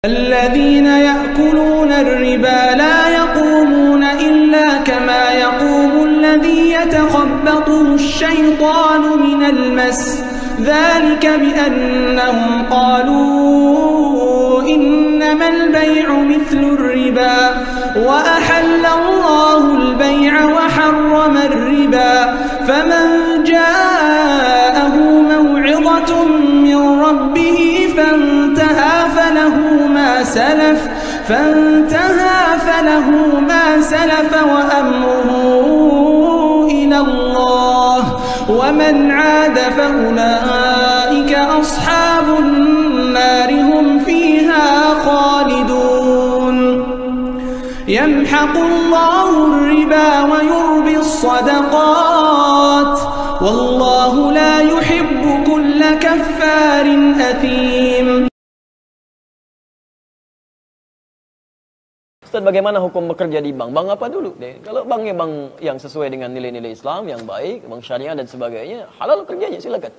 الذين يأكلون الربا لا يقومون إلا كما يقوم الذي يتخبطه الشيطان من المس ذلك بأنهم قالوا إنما البيع مثل الربا وأحل الله البيع وحرم الربا فمن جاءه موعظة من ربه فانتهى فله ما سلف وأمره إلى الله ومن عاد فأولئك أصحاب النار هم فيها خالدون يمحق الله الربا ويربي الصدقات والله لا يحب كل كفار أثيم. Ustaz, bagaimana hukum bekerja di bank? Bank apa dulu? Kalau banknya bank yang sesuai dengan nilai-nilai Islam, yang baik, bank syariah dan sebagainya, halal kerjanya, silakan.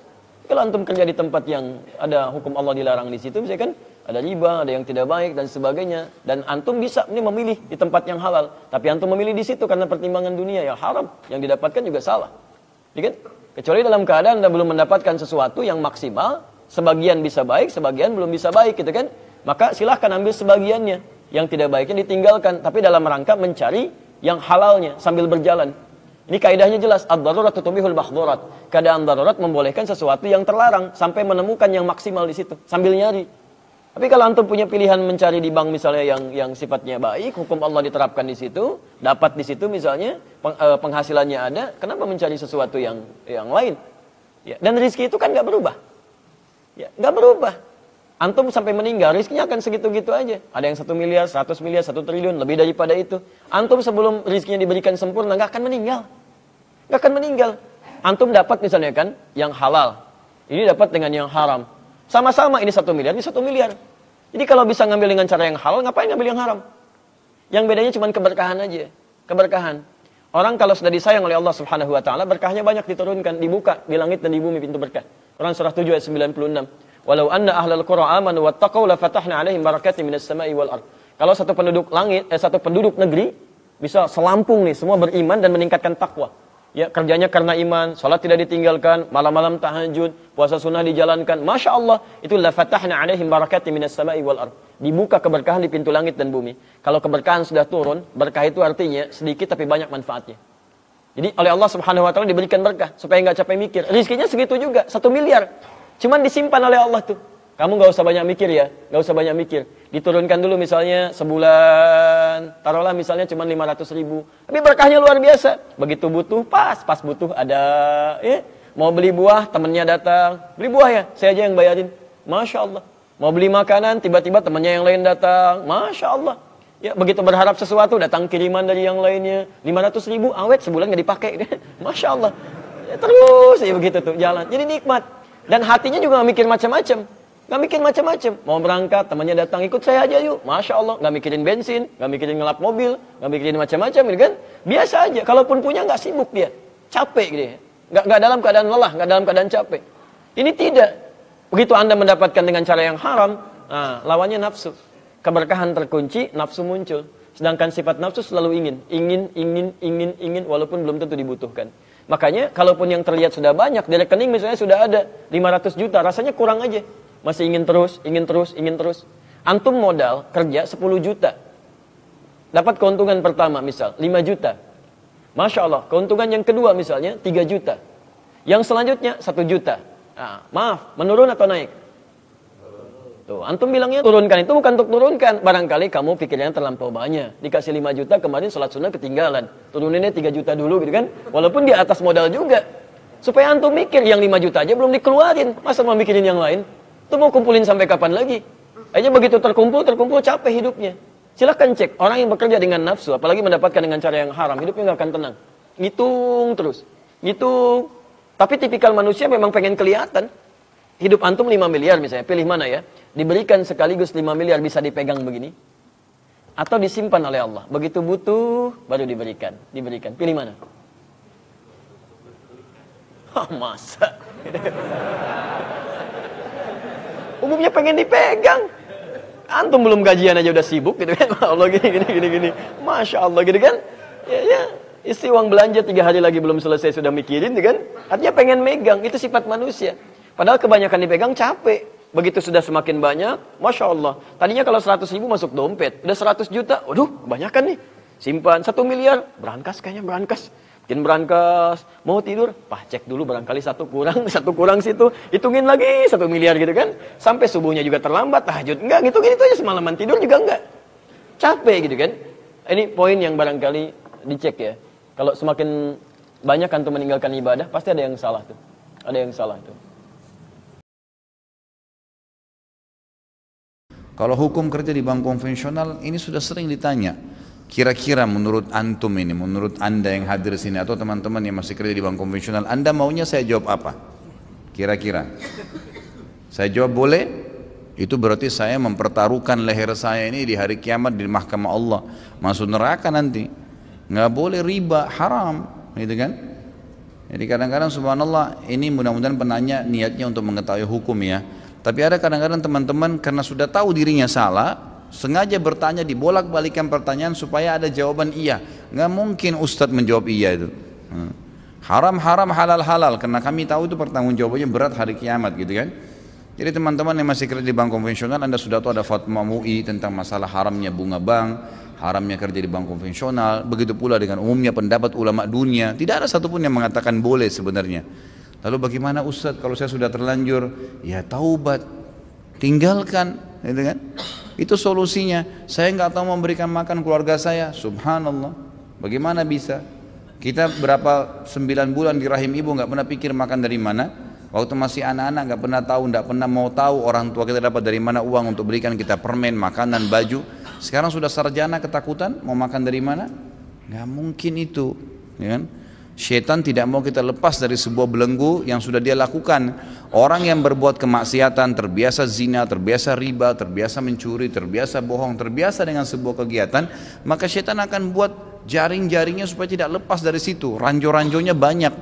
Kalau antum kerja di tempat yang ada hukum Allah dilarang di situ, misalkan ada riba, ada yang tidak baik dan sebagainya, dan antum bisa ini memilih di tempat yang halal, tapi antum memilih di situ karena pertimbangan dunia yang haram, yang didapatkan juga salah. Ya kan? Kecuali dalam keadaan Anda belum mendapatkan sesuatu yang maksimal, sebagian bisa baik, sebagian belum bisa baik, gitu kan? Maka silahkan ambil sebagiannya. Yang tidak baiknya ditinggalkan, tapi dalam rangka mencari yang halalnya sambil berjalan. Ini kaidahnya jelas, ad-darurat tutubihul mahdurat. Keadaan darurat membolehkan sesuatu yang terlarang sampai menemukan yang maksimal di situ sambil nyari. Tapi kalau antum punya pilihan mencari di bank misalnya yang sifatnya baik, hukum Allah diterapkan di situ, dapat di situ misalnya, penghasilannya ada, kenapa mencari sesuatu yang lain? Ya, dan rezeki itu kan nggak berubah. Ya, nggak berubah. Antum sampai meninggal, rizkinya akan segitu-gitu aja. Ada yang 1 miliar, 100 miliar, 1 triliun, lebih daripada itu. Antum sebelum rizkinya diberikan sempurna, nggak akan meninggal. Nggak akan meninggal. Antum dapat misalnya kan, yang halal. Ini dapat dengan yang haram. Sama-sama ini 1 miliar, ini 1 miliar. Jadi kalau bisa ngambil dengan cara yang halal, ngapain ngambil yang haram? Yang bedanya cuma keberkahan aja. Keberkahan. Orang kalau sudah disayang oleh Allah Subhanahu wa taala, berkahnya banyak diturunkan, dibuka di langit dan di bumi pintu berkah. Quran surah 7 ayat 96. Walau anna ahlal qura amanu wattaqau la fatahna 'alaihim barakatin minas sama'i wal ardh. Kalau satu penduduk satu penduduk negeri bisa selampung nih semua beriman dan meningkatkan takwa. Ya, kerjanya karena iman, salat tidak ditinggalkan, malam-malam tahajud, puasa sunnah dijalankan. Masya Allah, itu la fatahna 'alaihim barakatin minas sama'i wal ardh. Dibuka keberkahan di pintu langit dan bumi. Kalau keberkahan sudah turun, berkah itu artinya sedikit tapi banyak manfaatnya. Jadi oleh Allah Subhanahu wa taala diberikan berkah supaya enggak capek mikir. Rizkinya segitu juga, 1 miliar. Cuman disimpan oleh Allah tuh. Kamu gak usah banyak mikir ya. Gak usah banyak mikir. Diturunkan dulu misalnya sebulan. Taruhlah misalnya cuma 500 ribu. Tapi berkahnya luar biasa. Begitu butuh, pas butuh ada. Mau beli buah, temennya datang. Beli buah ya, saya aja yang bayarin. Masya Allah. Mau beli makanan, tiba-tiba temennya yang lain datang. Masya Allah. Ya, begitu berharap sesuatu, datang kiriman dari yang lainnya. 500 ribu, awet sebulan gak dipakai. Masya Allah. Ya, terus ya begitu tuh, jalan. Jadi nikmat. Dan hatinya juga gak mikir macam-macam. Gak mikir macam-macam. Mau berangkat, temannya datang, ikut saya aja yuk. Masya Allah, gak mikirin bensin, gak mikirin ngelap mobil, gak mikirin macam-macam, gitu kan. Biasa aja, kalaupun punya gak sibuk dia. Capek gitu ya. Gak dalam keadaan lelah, gak dalam keadaan capek. Ini tidak. Begitu Anda mendapatkan dengan cara yang haram, nah, lawannya nafsu. Keberkahan terkunci, nafsu muncul. Sedangkan sifat nafsu selalu ingin, walaupun belum tentu dibutuhkan. Makanya, kalaupun yang terlihat sudah banyak, di rekening misalnya sudah ada 500 juta, rasanya kurang aja. Masih ingin terus. Antum modal kerja 10 juta. Dapat keuntungan pertama misal, 5 juta. Masya Allah, keuntungan yang kedua misalnya, 3 juta. Yang selanjutnya, 1 juta. Nah, maaf, menurun atau naik? Tuh, antum bilangnya turunkan, itu bukan untuk turunkan. Barangkali kamu pikirnya terlampau banyak. Dikasih 5 juta, kemarin sholat sunnah ketinggalan. Turuninnya 3 juta dulu gitu kan. Walaupun di atas modal juga. Supaya antum mikir, yang 5 juta aja belum dikeluarin. Masa mau mikirin yang lain? Itu mau kumpulin sampai kapan lagi? Aja begitu terkumpul capek hidupnya. Silahkan cek, orang yang bekerja dengan nafsu, apalagi mendapatkan dengan cara yang haram, hidupnya gak akan tenang. Ngitung terus. Ngitung. Tapi tipikal manusia memang pengen kelihatan. Hidup antum 5 miliar misalnya, pilih mana ya? Diberikan sekaligus 5 miliar bisa dipegang begini? Atau disimpan oleh Allah? Begitu butuh, baru diberikan. Pilih mana? Oh, masa? Umumnya pengen dipegang. Antum belum gajian aja udah sibuk gitu kan. Allah gini. Masya Allah gitu kan. Ya, isi uang belanja 3 hari lagi belum selesai sudah mikirin gitu kan. Artinya pengen megang, itu sifat manusia. Padahal kebanyakan dipegang capek. Begitu sudah semakin banyak, Masya Allah. Tadinya kalau 100 ribu masuk dompet, udah 100 juta, waduh kebanyakan nih. Simpan 1 miliar, berangkas kayaknya berangkas. Bikin berangkas, mau tidur, cek dulu barangkali satu kurang situ, hitungin lagi 1 miliar gitu kan. Sampai subuhnya juga terlambat, tahajud, enggak gitu aja semalaman tidur juga enggak. Capek gitu kan. Ini poin yang barangkali dicek ya. Kalau semakin banyak antum meninggalkan ibadah, pasti ada yang salah tuh. Ada yang salah tuh. Kalau hukum kerja di bank konvensional ini sudah sering ditanya. Kira-kira menurut antum ini, menurut anda yang hadir sini atau teman-teman yang masih kerja di bank konvensional, anda maunya saya jawab apa? Kira-kira. Saya jawab boleh, itu berarti saya mempertaruhkan leher saya ini di hari kiamat di mahkamah Allah. Masuk neraka nanti. Nggak boleh riba, haram. Gitu kan? Jadi kadang-kadang subhanallah, ini mudah-mudahan penanya niatnya untuk mengetahui hukum ya. Tapi ada kadang-kadang teman-teman karena sudah tahu dirinya salah, sengaja bertanya, dibolak-balikan pertanyaan supaya ada jawaban iya. Nggak mungkin Ustadz menjawab iya itu. Haram, halal, halal. Karena kami tahu itu pertanggungjawabannya berat hari kiamat gitu kan. Jadi teman-teman yang masih kerja di bank konvensional, anda sudah tahu ada fatwa MUI tentang masalah haramnya bunga bank, haramnya kerja di bank konvensional. Begitu pula dengan umumnya pendapat ulama dunia. Tidak ada satupun yang mengatakan boleh sebenarnya. Lalu bagaimana Ustadz kalau saya sudah terlanjur? Ya taubat, tinggalkan, gitu kan? Itu solusinya. Saya nggak tahu memberikan makan keluarga saya, subhanallah. Bagaimana bisa? Kita berapa 9 bulan di rahim ibu nggak pernah pikir makan dari mana. Waktu masih anak-anak nggak pernah tahu, nggak pernah mau tahu orang tua kita dapat dari mana uang untuk berikan kita permen, makanan, baju. Sekarang sudah sarjana ketakutan, mau makan dari mana? Nggak mungkin itu, ya kan? Syaitan tidak mau kita lepas dari sebuah belenggu yang sudah dia lakukan. Orang yang berbuat kemaksiatan, terbiasa zina, terbiasa riba, terbiasa mencuri, terbiasa bohong, terbiasa dengan sebuah kegiatan, maka syaitan akan buat jaring-jaringnya supaya tidak lepas dari situ. Ranjau-ranjaunya banyak,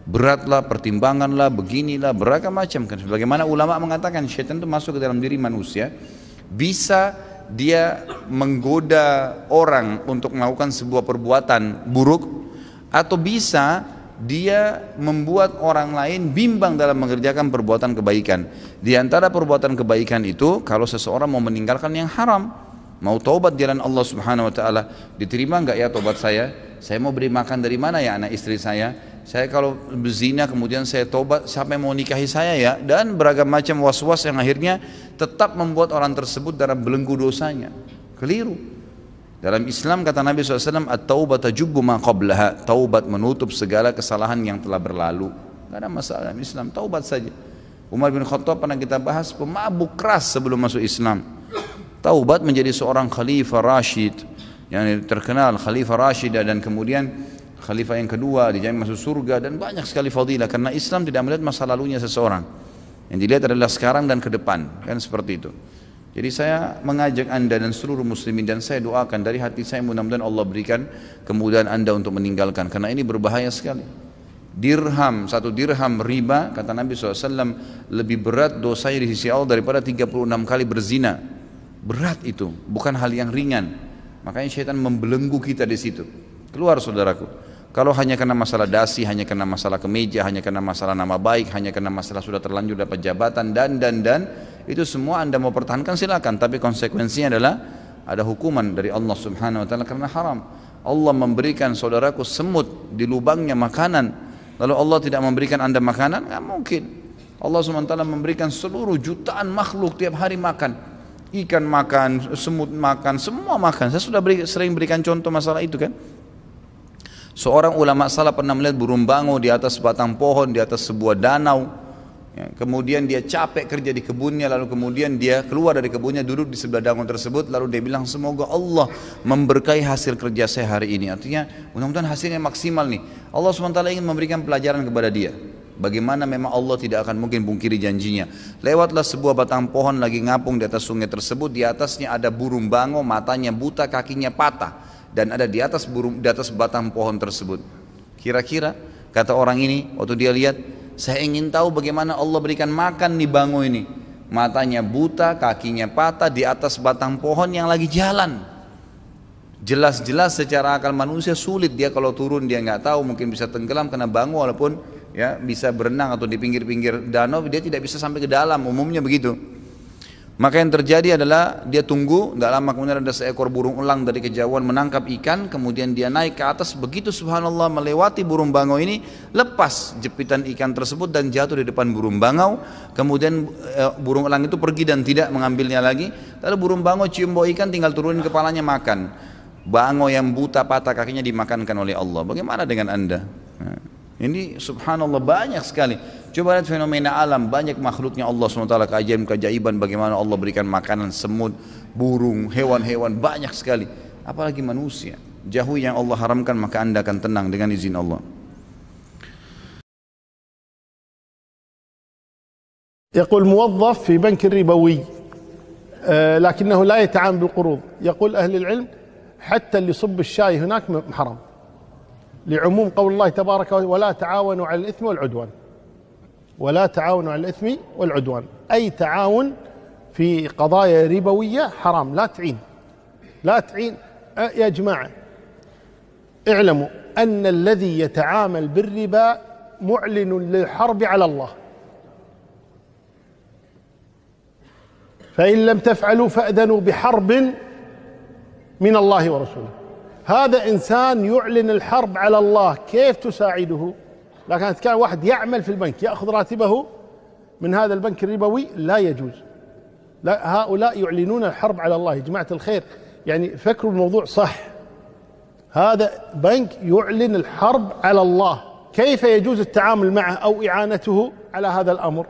beratlah, pertimbanganlah, beginilah, beragam macam. Sebagaimana ulama mengatakan syaitan itu masuk ke dalam diri manusia, bisa dia menggoda orang untuk melakukan sebuah perbuatan buruk, atau bisa dia membuat orang lain bimbang dalam mengerjakan perbuatan kebaikan. Di antara perbuatan kebaikan itu, kalau seseorang mau meninggalkan yang haram, mau taubat di jalan Allah Subhanahu wa taala, diterima enggak ya taubat saya? Saya mau beri makan dari mana ya anak istri saya? Saya kalau berzina kemudian saya taubat, siapa yang mau nikahi saya ya? Dan beragam macam was-was yang akhirnya tetap membuat orang tersebut dalam belenggu dosanya. Keliru. Dalam Islam kata Nabi SAW, at-taubat tajubbu ma qablaha. Taubat menutup segala kesalahan yang telah berlalu. Tidak ada masalah dalam Islam, taubat saja. Umar bin Khattab pernah kita bahas, pemabuk keras sebelum masuk Islam. Taubat menjadi seorang khalifah Rashid, yang terkenal khalifah Rashid, dan kemudian khalifah yang kedua dijamin masuk surga, dan banyak sekali fadilah. Karena Islam tidak melihat masa lalunya seseorang, yang dilihat adalah sekarang dan ke depan, kan seperti itu. Jadi saya mengajak anda dan seluruh muslimin, dan saya doakan dari hati saya mudah-mudahan Allah berikan kemudahan anda untuk meninggalkan, karena ini berbahaya sekali. Dirham, 1 dirham riba, kata Nabi SAW, lebih berat dosanya di sisi Allah daripada 36 kali berzina. Berat itu, bukan hal yang ringan. Makanya syaitan membelenggu kita di situ. Keluar saudaraku. Kalau hanya karena masalah dasi, hanya karena masalah kemeja, hanya karena masalah nama baik, hanya karena masalah sudah terlanjur dapat jabatan, dan itu semua anda mau pertahankan silakan, tapi konsekuensinya adalah ada hukuman dari Allah Subhanahu wa taala karena haram. Allah memberikan saudaraku semut di lubangnya makanan, lalu Allah tidak memberikan anda makanan? Nggak mungkin. Allah Subhanahu wa taala memberikan seluruh jutaan makhluk tiap hari makan. Ikan makan, semut makan, semua makan. Saya sudah sering berikan contoh masalah itu kan. Seorang ulama salaf pernah melihat burung bango di atas batang pohon, di atas sebuah danau. Ya, kemudian dia capek kerja di kebunnya, lalu kemudian dia keluar dari kebunnya, duduk di sebelah danau tersebut, lalu dia bilang, semoga Allah memberkahi hasil kerja saya hari ini. Artinya mudah-mudahan hasilnya maksimal nih. Allah SWT ingin memberikan pelajaran kepada dia, bagaimana memang Allah tidak akan mungkin pungkiri janjinya. Lewatlah sebuah batang pohon lagi ngapung di atas sungai tersebut, di atasnya ada burung bango, matanya buta, kakinya patah, dan ada di atas batang pohon tersebut. Kira-kira kata orang ini waktu dia lihat, saya ingin tahu bagaimana Allah berikan makan nih bango ini. matanya buta, kakinya patah di atas batang pohon yang lagi jalan. Jelas-jelas secara akal manusia sulit, dia kalau turun dia nggak tahu, mungkin bisa tenggelam kena bangu, walaupun ya bisa berenang atau di pinggir-pinggir danau dia tidak bisa sampai ke dalam, umumnya begitu. Maka yang terjadi adalah dia tunggu, nggak lama kemudian ada seekor burung elang dari kejauhan menangkap ikan, kemudian dia naik ke atas, begitu subhanallah melewati burung bangau ini, lepas jepitan ikan tersebut dan jatuh di depan burung bangau. Kemudian burung elang itu pergi dan tidak mengambilnya lagi. Lalu burung bangau cium bau ikan, tinggal turunin kepalanya makan. Bangau yang buta patah kakinya dimakankan oleh Allah. Bagaimana dengan Anda? Nah, ini subhanallah banyak sekali. Coba lihat fenomena alam, banyak makhluknya Allah SWT, keajaiban bagaimana Allah berikan makanan semut, burung, hewan-hewan, banyak sekali. Apalagi manusia. Jauhi yang Allah haramkan, maka Anda akan tenang dengan izin Allah. يقول موظف في بنك الربوي لكنه لا يتعامل بالقروض. يقول أهل العلم حتى اللي يصب الشاي هناك محرم لعموم قول الله تبارك وتعالى ولا تعاونوا على الإثم والعدوان. ولا تعاونوا على الإثم والعدوان، أي تعاون في قضايا ربوية حرام. لا تعين يا جماعة، اعلموا أن الذي يتعامل بالربا معلن للحرب على الله، فإن لم تفعلوا فأذنوا بحرب من الله ورسوله. هذا إنسان يعلن الحرب على الله، كيف تساعده؟ لكن كان واحد يعمل في البنك يأخذ راتبه من هذا البنك الربوي، لا يجوز. لا، هؤلاء يعلنون الحرب على الله. يا جماعة الخير يعني فكروا الموضوع صح، هذا بنك يعلن الحرب على الله، كيف يجوز التعامل معه أو إعانته على هذا الأمر؟